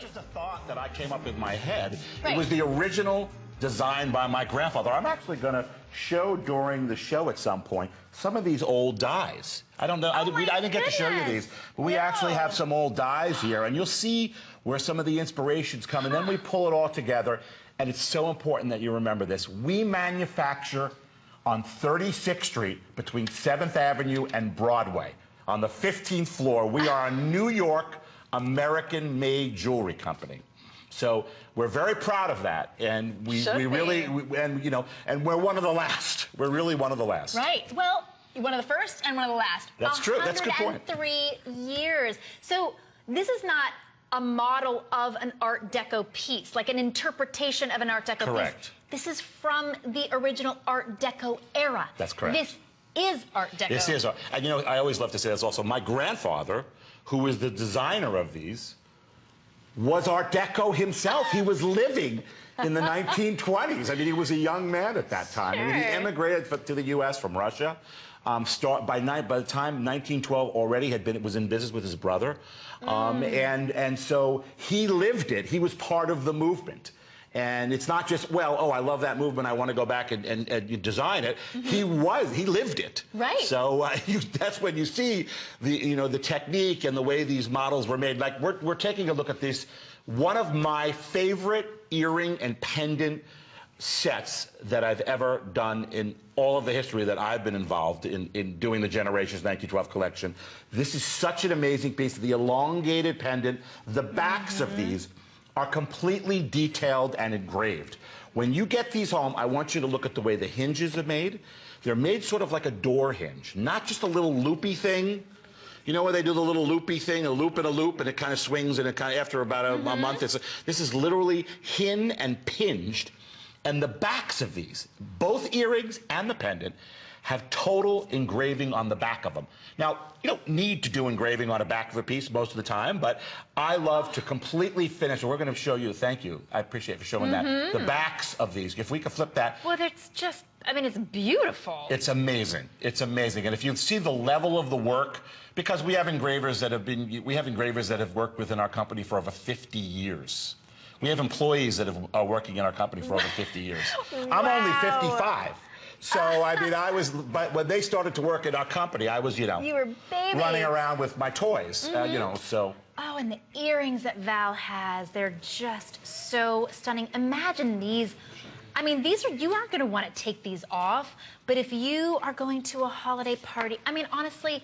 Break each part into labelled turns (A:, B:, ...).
A: Just a thought that I came up with in my head.
B: Right.
A: It was the original design by my grandfather. I'm actually going to show during the show at some point some of these old dies. I don't know. I didn't get to show you these, but we actually have some old dies here, and you'll see where some of the inspirations come, and then we pull it all together. And it's so important that you remember this. We manufacture on 36th Street between 7th Avenue and Broadway. On the 15th floor, we are a New York American-made jewelry company. So we're very proud of that, and we're one of the last. We're really one of the last.
B: Right. Well, one of the first and one of the last.
A: That's true. That's a good point.
B: 103 years. So this is not a model of an Art Deco piece, like an interpretation of an Art Deco
A: Correct.
B: piece. This is from the original Art Deco era.
A: That's correct.
B: This is Art Deco.
A: This is Art. And you know, I always love to say this also. My grandfather, who was the designer of these, was Art Deco himself. He was living in the 1920s. I mean, he was a young man at that time.
B: Sure.
A: I mean, he immigrated to the U.S. from Russia. By the time 1912 already was in business with his brother. And so he lived it. He was part of the movement. And it's not just, well, oh, I love that movement, I want to go back and design it. He lived it.
B: Right.
A: So that's when you see the technique and the way these models were made. Like we're taking a look at this. One of my favorite earring and pendant sets that I've ever done in all of the history that I've been involved in doing the Generations 1912 collection. This is such an amazing piece. The elongated pendant, the backs of these are completely detailed and engraved. When you get these home, I want you to look at the way the hinges are made. They're made sort of like a door hinge, not just a little loopy thing. You know where they do the little loopy thing, a loop and a loop, and it kind of swings, and it kind of, after about a month, this is literally hin and pinged. And the backs of these, both earrings and the pendant, have total engraving on the back of them. Now, you don't need to do engraving on the back of a piece most of the time, but I love to completely finish. We're going to show you, thank you, I appreciate you for showing that, the backs of these. If we could flip that.
B: Well, it's just, I mean, it's beautiful.
A: It's amazing. It's amazing. And if you see the level of the work, because we have engravers that have worked within our company for over 50 years. We have employees that are working in our company for over 50 years.
B: Wow.
A: I'm only 55. So, I mean, but when they started to work at our company, I was,
B: you were babies,
A: running around with my toys, so.
B: Oh, and the earrings that Val has, they're just so stunning. Imagine these. I mean, you aren't going to want to take these off, but if you are going to a holiday party, I mean, honestly,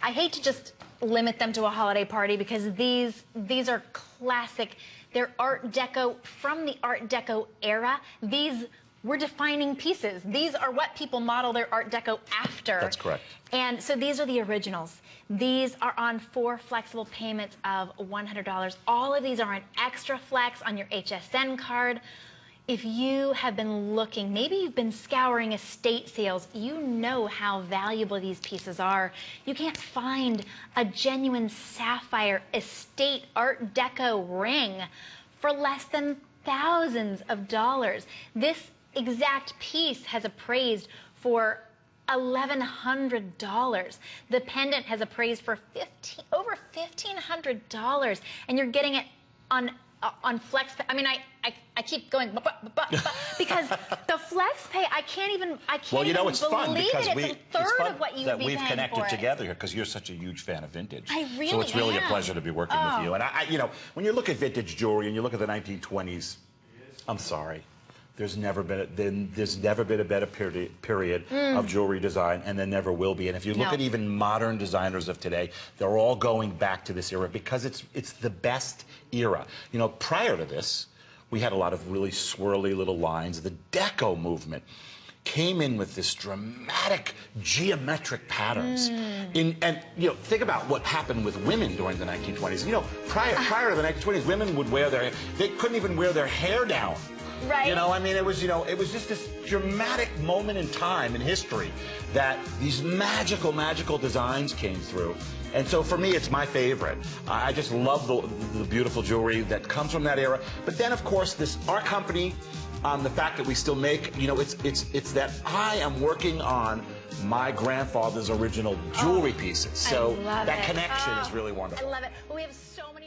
B: I hate to just limit them to a holiday party because these are classic. They're Art Deco, from the Art Deco era. These were defining pieces. These are what people model their Art Deco after.
A: That's correct.
B: And so these are the originals. These are on 4 flexible payments of $100. All of these are on Extra Flex on your HSN card. If you have been looking, maybe you've been scouring estate sales, you know how valuable these pieces are. You can't find a genuine sapphire estate Art Deco ring for less than thousands of dollars. This exact piece has appraised for $1,100. The pendant has appraised for over $1,500, and you're getting it on flex pay. I mean, I keep going because the flex pay, I can't even
A: well, you know, it's fun
B: believe
A: because
B: it. It's a third of what you would be
A: we've
B: paying
A: connected
B: for
A: together here because you're such a huge fan of vintage.
B: I really
A: So it's really
B: am.
A: a pleasure to be working with you. And you know, when you look at vintage jewelry and you look at the 1920s, I'm sorry. There's never been a better period of jewelry design, and there never will be. And if you look at even modern designers of today, they're all going back to this era because it's the best era. You know, prior to this, we had a lot of really swirly little lines. The Deco movement came in with this dramatic geometric patterns. And you know, think about what happened with women during the 1920s. You know, prior to the 1920s, women would they couldn't even wear their hair down.
B: Right.
A: You know, I mean, it was just this dramatic moment in time in history that these magical designs came through. And so for me, it's my favorite. I just love the beautiful jewelry that comes from that era. But then, of course, our company, the fact that we still make, you know, it's that I am working on my grandfather's original jewelry pieces. So that connection is really wonderful.
B: I love it. Well, we have so many